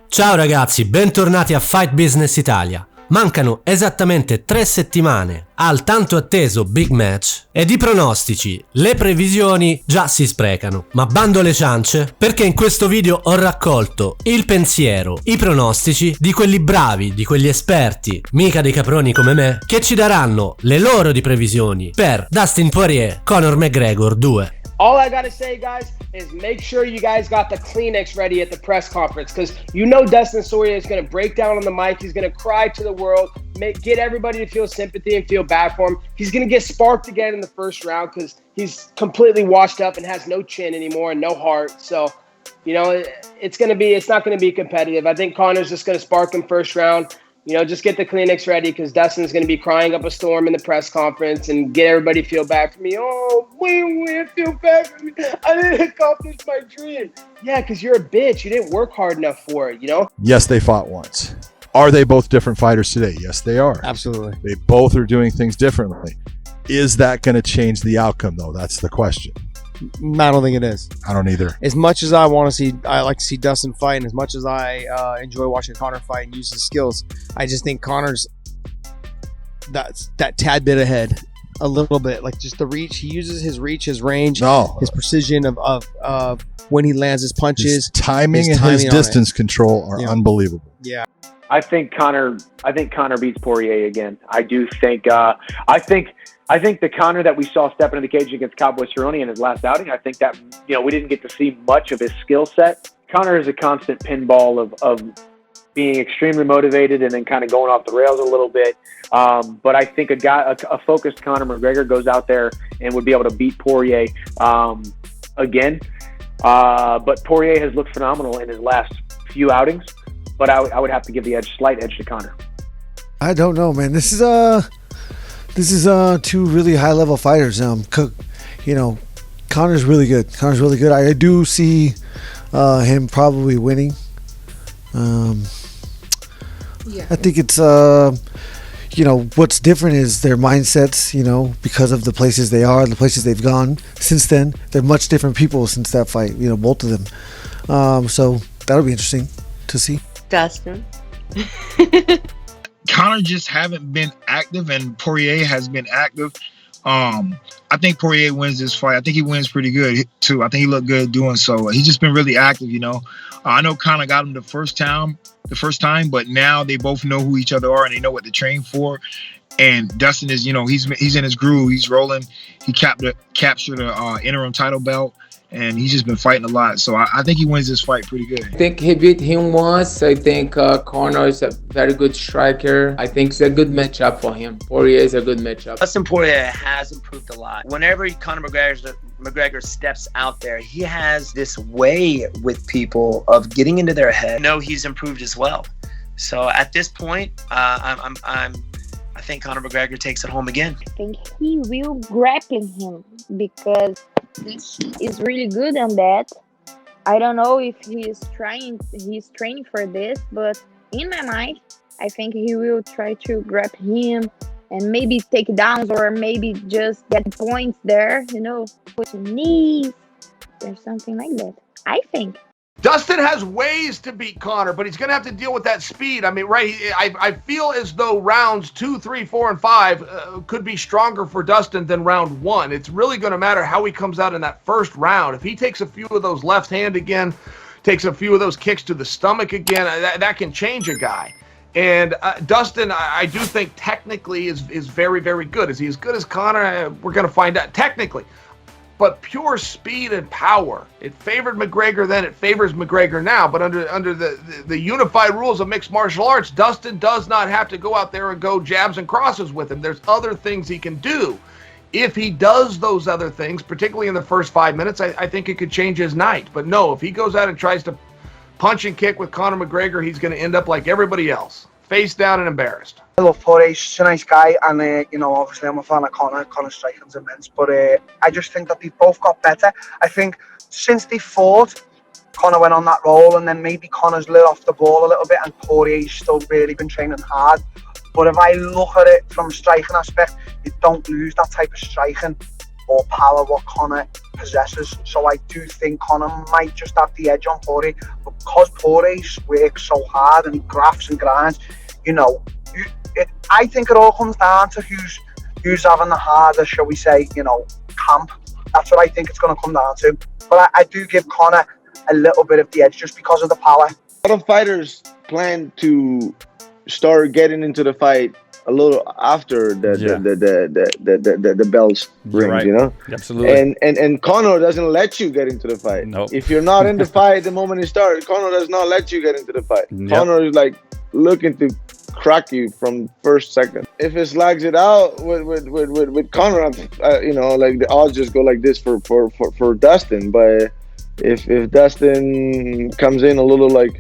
Ciao ragazzi, bentornati a Fight Business Italia. Mancano esattamente 3 settimane al tanto atteso big match ed i pronostici, le previsioni già si sprecano. Ma bando alle ciance, perché in questo video ho raccolto il pensiero, i pronostici di quelli bravi, di quegli esperti, mica dei caproni come me, che ci daranno le loro di previsioni per Dustin Poirier, Conor McGregor 2. All I gotta say, guys, is make sure you guys got the Kleenex ready at the press conference, because you know Dustin Poirier is going to break down on the mic. He's going to cry to the world, get everybody to feel sympathy and feel bad for him. He's going to get sparked again in the first round because he's completely washed up and has no chin anymore and no heart. So, you know, it's not going to be competitive. I think Conor's just going to spark him first round. You know, just get the Kleenex ready because Dustin's going to be crying up a storm in the press conference and get everybody to feel bad for me. Oh, we feel bad for me. I didn't accomplish my dream. Yeah, because you're a bitch. You didn't work hard enough for it, you know? Yes, they fought once. Are they both different fighters today? Yes, they are. Absolutely. They both are doing things differently. Is that going to change the outcome, though? That's the question. I don't think it is. I don't either. As much as I like to see Dustin fight, and as much as I enjoy watching Conor fight and use his skills, I just think Conor's that tad bit ahead, a little bit. Like just the reach, he uses his reach, his range, his precision of when he lands his punches, his timing and his distance control are unbelievable. Yeah. I think Conor beats Poirier again. I do think. I think the Conor that we saw step into the cage against Cowboy Cerrone in his last outing, I think that, you know, we didn't get to see much of his skill set. Conor is a constant pinball of being extremely motivated and then kind of going off the rails a little bit. But I think a focused Conor McGregor goes out there and would be able to beat Poirier again. But Poirier has looked phenomenal in his last few outings. But I would have to give the slight edge to Conor. I don't know, man. This is two really high level fighters. You know, Conor's really good. I do see him probably winning. I think it's you know, what's different is their mindsets, you know, because of the places they are, the places they've gone since then. They're much different people since that fight, you know, both of them. So that'll be interesting to see. Dustin. Conor just haven't been active, and Poirier has been active. I think Poirier wins this fight. I think he wins pretty good too. I think he looked good doing so. He's just been really active, you know. I know Conor got him the first time, but now they both know who each other are and they know what to train for. And Dustin is, you know, he's in his groove. He's rolling. He captured the interim title belt. And he's just been fighting a lot. So I think he wins this fight pretty good. I think he beat him once. I think Conor is a very good striker. I think it's a good matchup for him. Poirier is a good matchup. Dustin Poirier has improved a lot. Whenever Conor McGregor steps out there, he has this way with people of getting into their head. I know he's improved as well. So at this point, I think Conor McGregor takes it home again. I think he will grapple him because he is really good on that. I don't know if he's training for this, but in my mind, I think he will try to grab him and maybe take downs or maybe just get points there, you know, put your knees or something like that. I think. Dustin has ways to beat Conor, but he's going to have to deal with that speed. I mean, right, I feel as though rounds 2, 3, 4, and 5 could be stronger for Dustin than round 1. It's really going to matter how he comes out in that first round. If he takes a few of those left hand again, takes a few of those kicks to the stomach again, that can change a guy. And Dustin, I do think technically is very, very good. Is he as good as Conor? We're going to find out technically. But pure speed and power, it favored McGregor then, it favors McGregor now. But under the unified rules of mixed martial arts, Dustin does not have to go out there and go jabs and crosses with him. There's other things he can do. If he does those other things, particularly in the first 5 minutes, I think it could change his night. But no, if he goes out and tries to punch and kick with Conor McGregor, he's going to end up like everybody else, face down and embarrassed. I love Poirier. He's a nice guy, and you know, obviously I'm a fan of Conor. Conor's striking's immense, but I just think that they both got better. I think since they fought, Conor went on that roll, and then maybe Conor's lit off the ball a little bit, and Poirier's still really been training hard. But if I look at it from a striking aspect, you don't lose that type of striking or power what Conor possesses. So I do think Conor might just have the edge on Poirier, but because Poirier works so hard and he grafts and grinds, you know, I think it all comes down to who's having the harder, shall we say, you know, camp. That's what I think it's going to come down to. But I do give Conor a little bit of the edge just because of the power. A lot of fighters plan to start getting into the fight a little after the bells rings, right. You know. Absolutely. And Conor doesn't let you get into the fight. Nope. If you're not in the fight the moment it starts, Conor does not let you get into the fight. Yep. Conor is like looking to crack you from first second. If it slags it out with Conor, you know, like the odds just go like this for Dustin. But if Dustin comes in a little like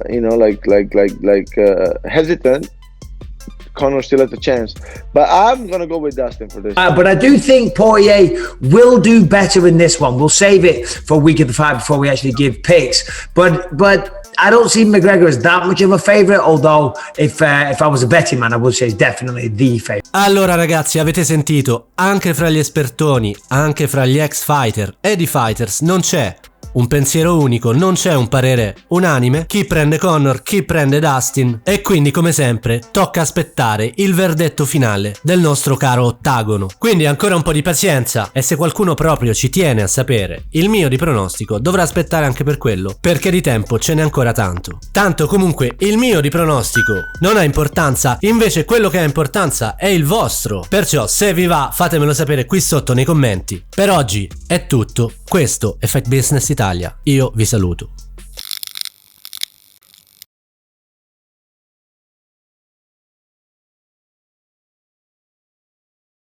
you know, like hesitant, Conor still has a chance. But I'm gonna go with Dustin for this. But I do think Poirier will do better in this one. We'll save it for a week of the fight before we actually give picks. But I don't see McGregor as that much of a favorite, although if I was a betting man, I would say he's definitely the favorite. Allora ragazzi, avete sentito, anche fra gli espertoni, anche fra gli ex fighter ed i fighters non c'è un pensiero unico, non c'è un parere unanime. Chi prende Conor, chi prende Dustin, e quindi come sempre tocca aspettare il verdetto finale del nostro caro ottagono. Quindi ancora un po' di pazienza, e se qualcuno proprio ci tiene a sapere il mio di pronostico dovrà aspettare anche per quello, perché di tempo ce n'è ancora tanto. Tanto comunque il mio di pronostico non ha importanza, invece quello che ha importanza è il vostro. Perciò se vi va fatemelo sapere qui sotto nei commenti. Per oggi è tutto, questo è Fight Business Italia, io vi saluto.